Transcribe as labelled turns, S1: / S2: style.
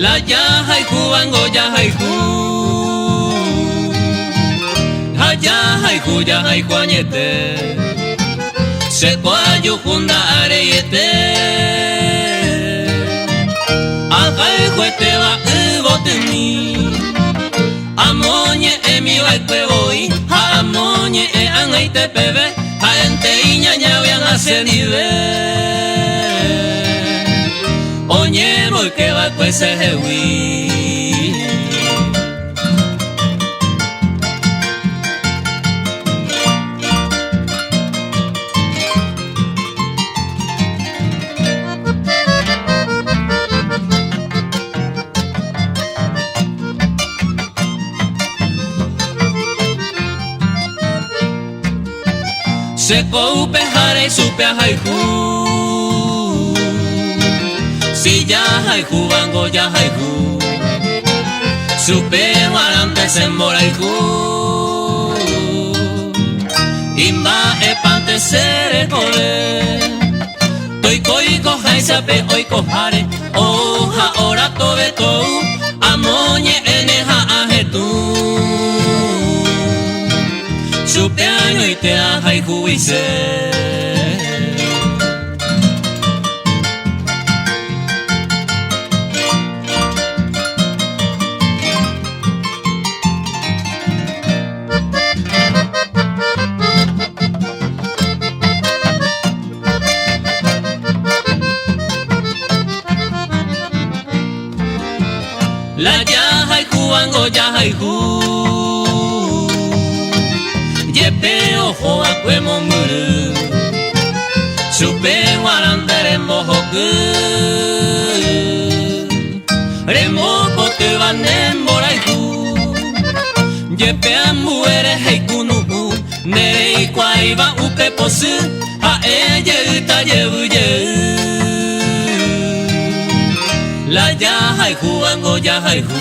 S1: La ya haiku bango ya haiku Haya haiku ya haiku añete Seko ayu hunda areyete Agai huete va ugoteni Amoñe emi vaikwe voy Ha amoñe e angaite pebe Ha ente iña ñavian asenive Oñe voy que vaikwe se hewi Seko upe hare supe a haiku Si ya haiku bango ya haiku Supe warante semboraiku Imba epante sere kore Toiko iko haisape oiko hare Oha ora tobe tou Amoñe ene ha ahetu Supe año y te a haiku ise La ya haiku bango ya haiku Yepe ojo akue momuru Supe warandere mohoku Remoko te va nemboraiku Yepe amuere heiku nuhu Nerei kwaiba upe posu Ha eye uta yebu ye La ya haiku bango ya haiku